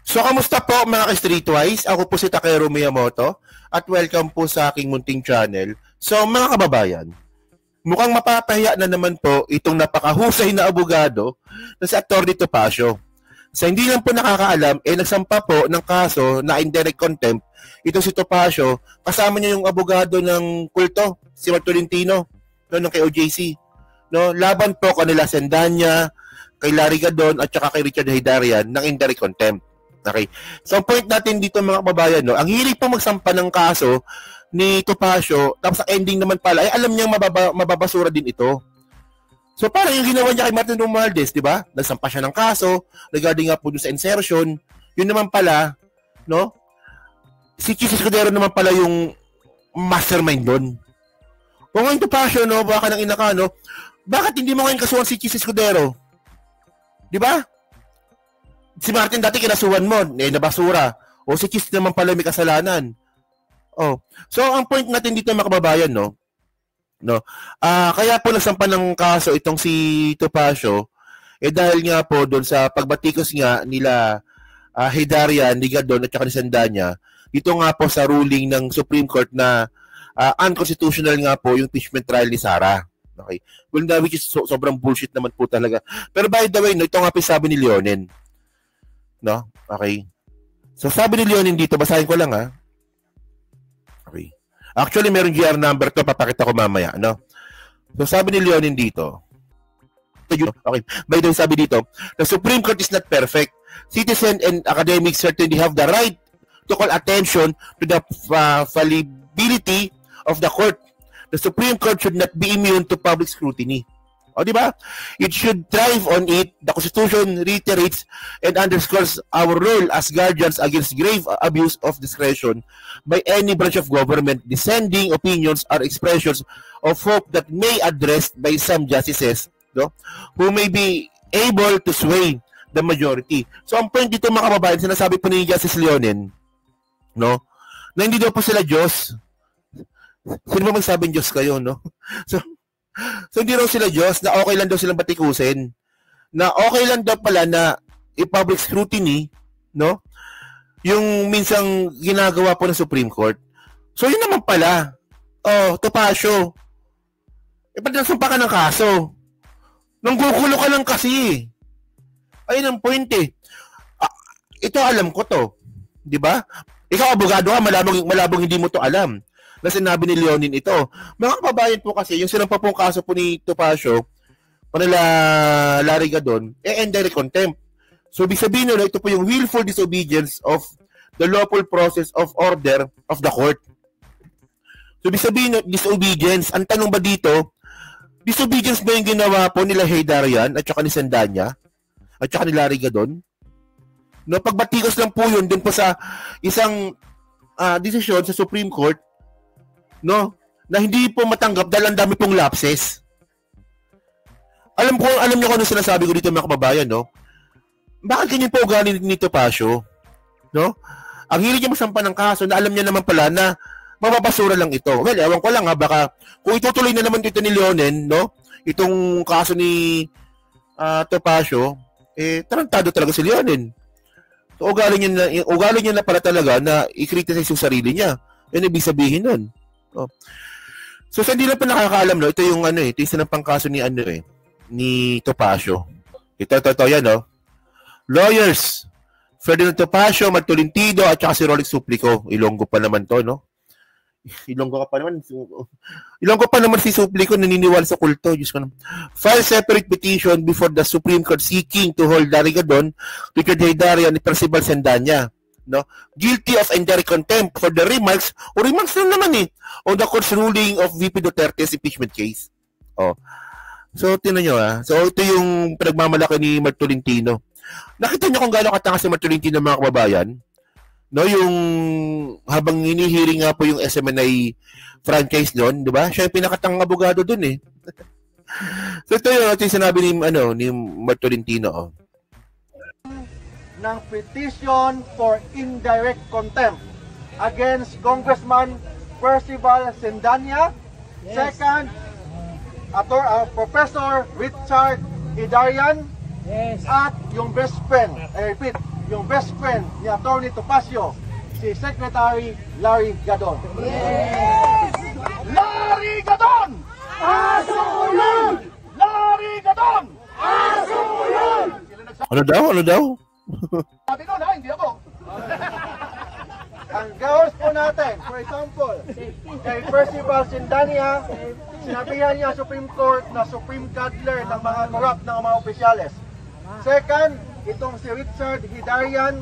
So, kamusta po mga ka-Streetwise? Ako po si Takeru Miyamoto at welcome po sa aking munting channel. So, mga kababayan, mukhang mapapahiya na naman po itong napakahusay na abogado na si Atty. Topacio. Sa hindi lang po nakakaalam, nagsampa po ng kaso na indirect contempt ito si Topacio, kasama niya yung abogado ng kulto, si Tolentino, no, ng kay OJC. No, laban po kanila Sendanya, kay Larry Gadon at saka kay Richard Heydarian ng indirect contempt. Okay. So, ang point natin dito mga kababayan, no, ang hilig po magsampa ng kaso ni Topacio, tapos ang ending naman pala, ay alam niyang mababasura din ito. So, parang yung ginawa niya kay Martin Romualdez, di ba? Nagsampa siya ng kaso, regarding nga po dun sa insertion. Yun naman pala, no? Si Chis Escudero naman pala yung mastermind doon. Kung ngayon Topacio, no, baka nang inaka, no? Bakit hindi mo ngayon kasuhan si Chis Escudero? Di ba? Si Martin dati kinasuhan mo, nabasura. O si Chis naman pala may kasalanan. Oh. So, ang point natin dito mga kababayan, no? Kaya po nagsampa ng kaso itong si Topacio, dahil nga po doon sa pagbatikos nga nila Heydarian, Gadon at saka ni Sendanya, dito nga po sa ruling ng Supreme Court na unconstitutional nga po yung impeachment trial ni Sara. Okay. Well, which is sobrang bullshit naman po talaga. Pero by the way, no, ito nga po sabi ni Leonen. No? Okay. So, sabi ni Leonen dito, basahin ko lang Okay. Actually, meron GR number to, papakita ko mamaya, no? So, sabi ni Leonen dito. Okay. By the way, sabi dito, the Supreme Court is not perfect. Citizens and academics certainly have the right to call attention to the fallibility of the court. The Supreme Court should not be immune to public scrutiny. O, di ba? It should thrive on it. The Constitution reiterates and underscores our role as guardians against grave abuse of discretion by any branch of government. Dissenting opinions are expressions of hope that may addressed by some justices, no, who may be able to sway the majority. So, ang point dito mga kababayan, sinasabi po ni Justice Leonen, no, na hindi daw po sila Diyos. Sino ba magsabing Diyos kayo, no? So hindi raw sila Diyos, na okay lang daw silang batikusin. Na okay lang daw pala na i-public scrutiny, no? Yung minsang ginagawa po ng Supreme Court. So yun naman pala. Oh, Topacio. Pati nagsumpa ka ng kaso. Nanggugulo ka lang kasi. Ayun ang point eh. Ito alam ko to. Di ba? Ikaw abogado ka, malabong hindi mo to alam. Na sinabi ni Leonen ito. Mga kababayan po kasi, yung sinampa pong kaso po ni Topacio, panila Larry Gadon, indirect contempt. So, ibig sabihin nyo, ito po yung willful disobedience of the lawful process of order of the court. So, ibig sabihin nyo, disobedience. Ang tanong ba dito, disobedience ba yung ginawa po nila Heydarian at saka ni Sendanya at saka ni Larry Gadon? No, pagbatikos lang po yun dun po sa isang desisyon sa Supreme Court, no, na hindi po matanggap dahil ang dami pong lapses. Alam niyo kung ano sinasabi ko dito mga kababayan, no? Bakit ganyan po ugali ni Topacio? No? Ang hilig niya masampa ng kaso na alam niya naman pala na mababasura lang ito. Well, ewan ko lang baka kung itutuloy na naman dito ni Leonen, no? Itong kaso ni Topacio, tarantado talaga si Leonen. So, ugali niya na pala talaga na i-criticize yung sarili niya. Yan ibig sabihin nun. Oh. So, sa hindi lang pa nakakaalam, no? Ito yung ito yung sinampang kaso ni ni Topacio. Ito yan, no? Lawyers, Ferdinand Topacio, Tolentino, at saka si Rolex Suplico. Ilonggo pa naman to, no? Ilonggo pa naman si Suplico, naniniwala sa kulto. Diyos ko naman. File separate petition before the Supreme Court seeking to hold Larry Gadon, Richard Heydarian, and Percival Sendanya, no, guilty of indirect contempt for the remarks lang naman on the court's ruling of VP Duterte's impeachment case. Oh. So, tingnan nyo So, ito yung pinagmamalaki ni Tolentino. Nakita nyo kung gaano katanga si Tolentino mga kababayan? No, yung habang hinihiring nga po yung SMNI franchise doon, di ba? Siya yung pinakatangang abogado doon So, ito yung sinabi ni Tolentino, ng petition for indirect contempt against Congressman Percival Sendanya. Yes. Second, Professor Richard Heydarian. Yes. At yung best friend, I repeat, yung best friend ni Atty. Topacio, si Secretary Larry Gadon. Yes! Larry Gadon! Asulon! Larry Gadon! Asulon! Ano daw? Ano daw? Sabi ko na, hindi ako. Ang gawers po natin, for example, kay Percival Sindania, sinabihan niya Supreme Court na Supreme Cuddler ng mga corrupt ng mga opisyales. Second, itong si Richard Hidarian,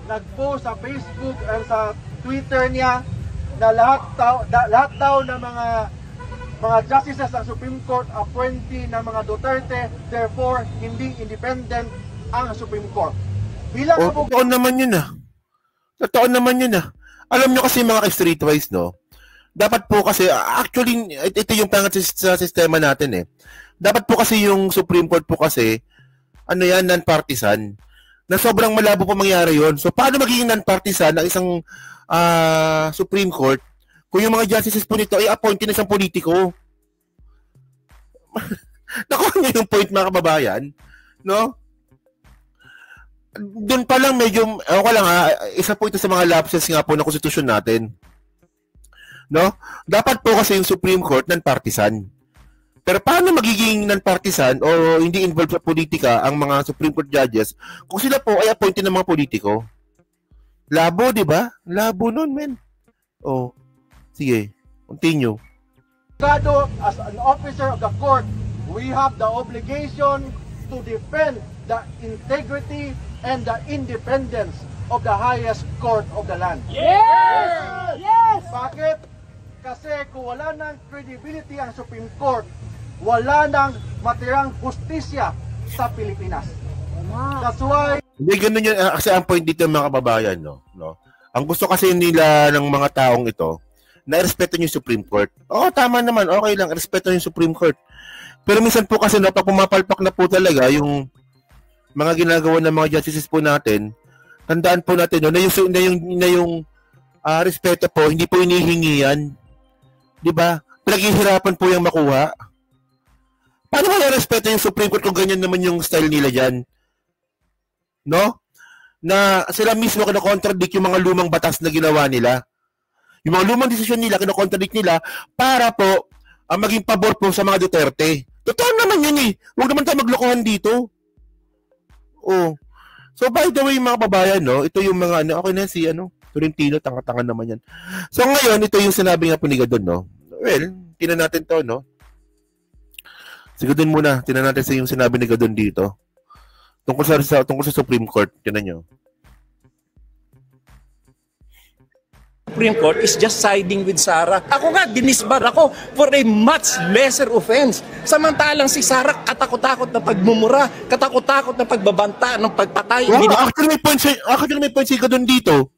nagpost sa Facebook and sa Twitter niya na lahat daw ng mga justices ng Supreme Court appointee ng mga Duterte, therefore hindi independent ang Supreme Court. Bilang totoo naman yun ah. Totoo naman yun ah. Alam nyo kasi mga streetwise, no? Dapat po kasi, actually, ito yung pangat sa sistema natin eh. Dapat po kasi yung Supreme Court po kasi, ano yan, non-partisan. Na sobrang malabo po mangyari yon. So, paano magiging non-partisan ng isang Supreme Court kung yung mga justices po nito ay appointed na isang politiko? Nakuha nyo yung point, mga kababayan, no? Doon pa lang medyo, ako lang isa po ito sa mga lapses nga po ng konstitusyon natin. No? Dapat po kasi yung Supreme Court non-partisan. Pero paano magiging non-partisan o hindi involved sa politika ang mga Supreme Court judges kung sila po ay appointed ng mga politiko? Labo, di ba? Labo nun, men. Oh, sige. Continue. As an officer of the court, we have the obligation to defend the integrity and the independence of the highest court of the land. Yes! Yes! Bakit? Kasi kung wala ng credibility ang Supreme Court, wala ng matirang justisya sa Pilipinas. That's why... Hindi, ganun yun. Kasi ang point dito mga kababayan, no? Ang gusto kasi nila ng mga taong ito, na respeto yung Supreme Court. Oo, tama naman. Okay lang, respeto yung Supreme Court. Pero minsan po kasi, pag pumapalpak na po talaga yung mga ginagawa ng mga justices po natin, tandaan po natin na yung respeto po, hindi po inihingi yan. Di ba? Pinaghihirapan po yung makuha. Paano wala respeto yung Supreme Court kung ganyan naman yung style nila dyan? No? Na sila mismo kina-contradict yung mga lumang batas na ginawa nila. Yung mga lumang desisyon nila, kina-contradict nila para po maging pabor po sa mga Duterte. Totoo naman yun eh. Huwag naman tayo maglokohan dito. Oh. So by the way mga kababayan, no, ito yung mga okay na si Tolentino, tanga-tanga naman yan. So ngayon ito yung sinabi nga po ni Gadon, no. Well, tinan natin to, no. Si Gadon muna, tinan natin sa yung sinabi ni Gadon dito. Tungkol sa Supreme Court, tinan nyo. Supreme Court is just siding with Sara. Ako nga, dinisbar ako for a much lesser offense. Samantalang si Sara, katakot-takot na pagmumura, katakot-takot na pagbabanta, ng pagpatay. Wow, actually may point si Gadon dito.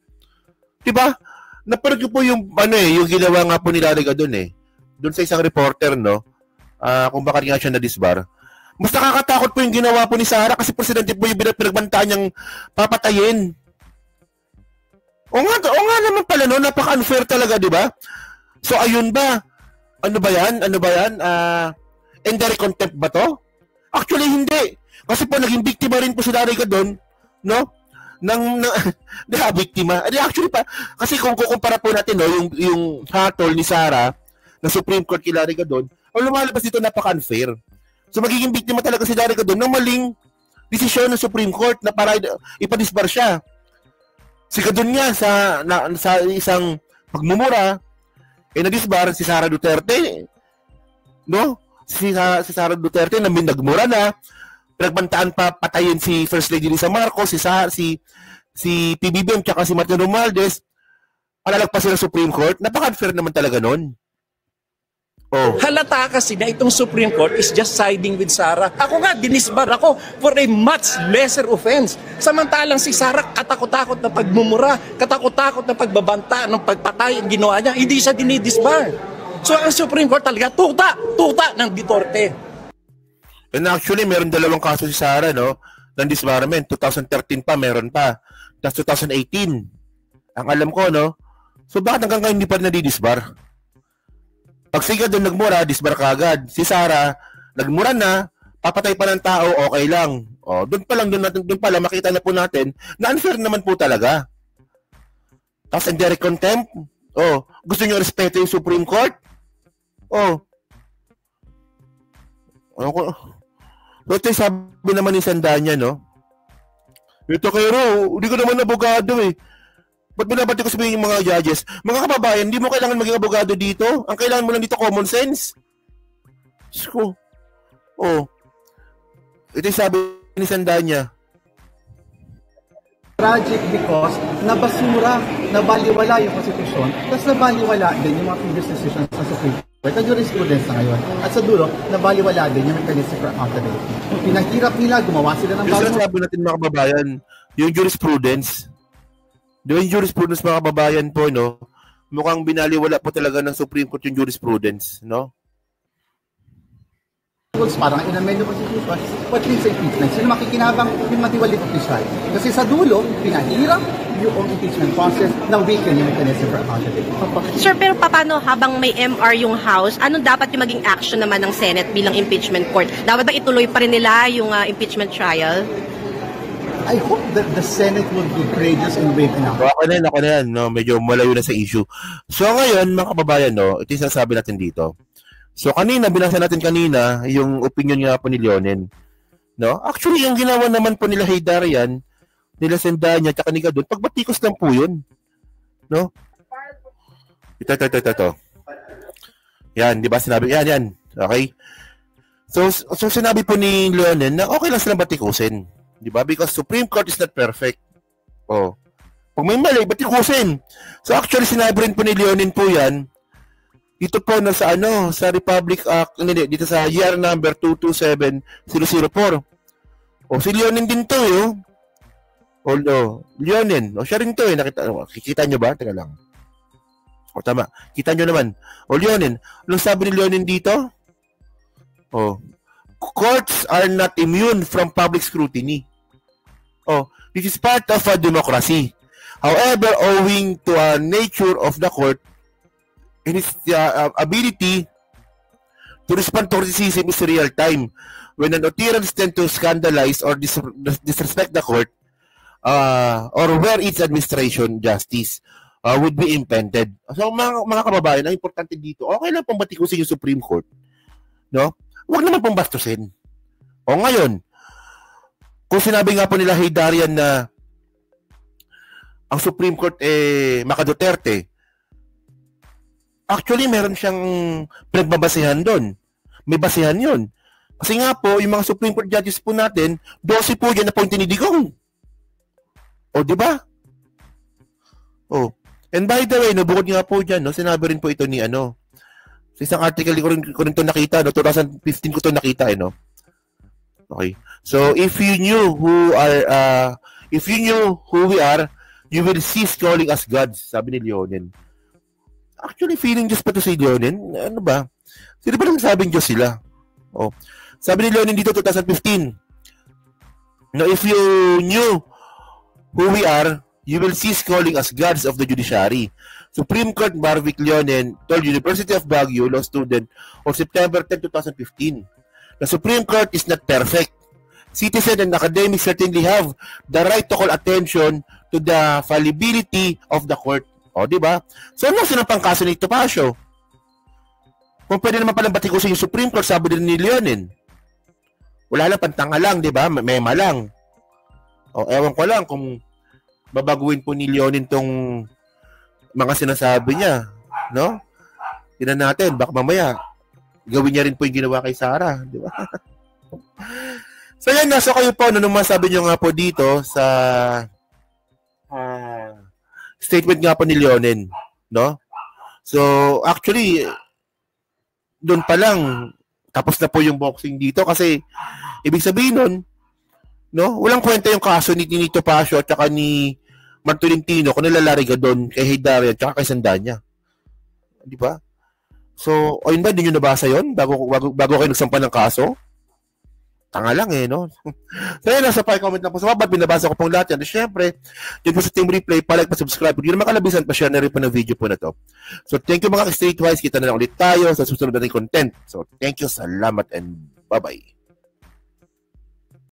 Diba? Napanood ko po yung, yung ginawa nga po nila Gadon eh. Doon sa isang reporter, no? Kung bakit nga siya na-disbar. Mas nakakatakot po yung ginawa po ni Sara kasi presidente po yung pinagbantaan niyang papatayin. O nga naman pala, no? Napaka-unfair talaga, di ba? So, ayun ba? Ano ba yan? Indirect contempt ba to? Actually, hindi. Kasi po, naging biktima rin po si Larry Gadon, no? Biktima. Actually pa, kasi kung kukumpara po natin, no, yung hatol ni Sara na Supreme Court kay Larry Gadon, ang lumalabas dito napaka-unfair. So, magiging biktima talaga si Larry Gadon ng maling desisyon ng Supreme Court na para ipadisbar siya. Si Gadon nga sa isang pagmumura, nadisbar si Sara Duterte. No? Si Sara Duterte na nagmura na, pinagbantaan pa patayin si First Lady Lisa Marcos, si PBBM tsaka si Martin Romualdez, palalagpasin ng Supreme Court. Napaka-unfair naman talaga nun. Oh. Halata kasi na itong Supreme Court is just siding with Sara. Ako nga, dinisbar ako for a much lesser offense. Samantalang si Sara, katakot-takot na pagmumura, katakot-takot na pagbabanta, ng pagpatay, ang ginawa niya, hindi siya dinidisbar. So ang Supreme Court talaga, tuta ng Duterte. And actually, meron dalawang kaso si Sara, no? Ng disbarment. 2013 pa, meron pa. Tapos 2018. Ang alam ko, no? So bakit hanggang ngayon hindi pa nadidisbar? Pag si Gadon nagmura, disbar ka agad. Si Sara, nagmura na, papatay pa ng tao, okay lang. O, doon pa lang makita na po natin na unfair naman po talaga. Tapos indirect contempt. O, gusto nyo respeto yung Supreme Court? O. Ito yung sabi naman ni Sandanya, no? Ito kayo, hindi ko naman abogado eh. Ba't binabati ko sabihin yung mga judges? Mga kababayan, hindi mo kailangan maging abogado dito. Ang kailangan mo lang dito, common sense. So, ito yung sabi ni Sandanya. Tragic because nabasura, nabaliwala yung konstitusyon, tapos nabaliwala din yung mga previous decisions sa Supreme Court, ang jurisprudence na ngayon. At sa dulo, nabaliwala din yung mechanism for accountability. Pinaghirap nila, gumawa sila ng bago. Yung sabi natin mga kababayan, yung jurisprudence, yung jurisprudence mga kababayan po, no, mukhang binaliwala po talaga ng Supreme Court yung jurisprudence, no? Parang inamend yung constitution, what means impeachment? Sino makikinabang yung matiwaling opisyal? Kasi sa dulo, pinahirap yung impeachment process na weaken yung mechanism for accountability. Sir, pero paano habang may MR yung House, ano dapat yung maging action naman ng Senate bilang impeachment court? Dapat ba ituloy pa rin nila yung impeachment trial? I hope that the Senate would be courageous and brave enough. So, ako na yan, no? Medyo malayo na sa issue. So ngayon, mga kababayan, no, ito yung sasabi natin dito. So kanina, binasa natin kanina yung opinion nga po ni Leonen. No? Actually, yung ginawa naman po nila Haydarian, nila Sandanya, at ni Gadon, pagbatikos lang po yun. No? Ito. Yan, di ba sinabi? Yan. Okay? So sinabi po ni Leonen na okay lang silang batikusin. Di ba? Because Supreme Court is not perfect. Oh. Pag may mali, batikusin. So actually, sinabi rin po ni Leonen po yan, dito po na sa sa Republic Act, dito sa year number 227004. O si Leonen din to, Leonen. O siya rin to, Kikita nyo ba? Teka lang. O tama. Kita nyo naman. O Leonen. Anong sabi ni Leonen dito? Courts are not immune from public scrutiny. This is part of a democracy. However, owing to a nature of the court, and its ability to respond to criticism is real time. When an utterance tend to scandalize or disrespect the court, or where its administration justice would be impeded. So mga kababayan, ang importante dito, okay lang pong batikusin yung Supreme Court, no? Huwag naman pong bastusin. O ngayon, kung sinabi nga po nila Haydarian na ang Supreme Court Maka Duterte, actually, meron siyang pinagbabasihan doon. May basihan yun. Kasi nga po, yung mga Supreme Court judges po natin, 12 po dyan na appointee ni Digong. O, di ba? And by the way, bukod nga po dyan, sinabi rin po ito ni sa isang article ko rin ito nakita, 2015 ko ito nakita, Okay. So, if you knew who we are, you will cease calling us gods, sabi ni Leonen. Actually, feeling Diyos pa to si Leonen. Ano ba? Sino ba nang sabing Diyos sila? Sabi ni Leonen dito, 2015. Now, if you knew who we are, you will cease calling us gods of the judiciary. Supreme Court Barwick Leonen told University of Baguio law student on September 10, 2015. The Supreme Court is not perfect. Citizens and academics certainly have the right to call attention to the fallibility of the court. Di ba? So, ano sinapang kaso ni Topacio? Kung pwede naman palang batikusin yung Supreme Court, sabi din ni Leonen. Wala lang, pantanga lang, di ba? Mema lang. Ewan ko lang kung babaguhin po ni Leonen tong mga sinasabi niya. No? Tingnan natin, baka mamaya, gawin niya rin po yung ginawa kay Sara. Di ba? So, yan, nasa kayo po, nung masabi niyo nga po dito sa statement nga po ni Leonen, no? So, actually, doon pa lang, tapos na po yung boxing dito kasi, ibig sabihin nun, no? Walang kwenta yung kaso ni Tito Pasio at saka ni Martolentino kung nalalariga doon kay Haydarian at saka kay Sandanya. Di ba? So, ayun ba, hindi nyo nabasa yun? Bago kayo nagsampa ng kaso? Tanga lang no? So yun, nasa pa-comment lang po sa baba, binabasa ko pong lahat yan. At syempre, dyan po sa Team Replay, pa-like, pa-subscribe. Kung yun naman kalabisan, pa-share na rin po ng video po na to. So thank you mga streetwise, kita na lang ulit tayo sa susunod nating content. So thank you, salamat, and bye-bye.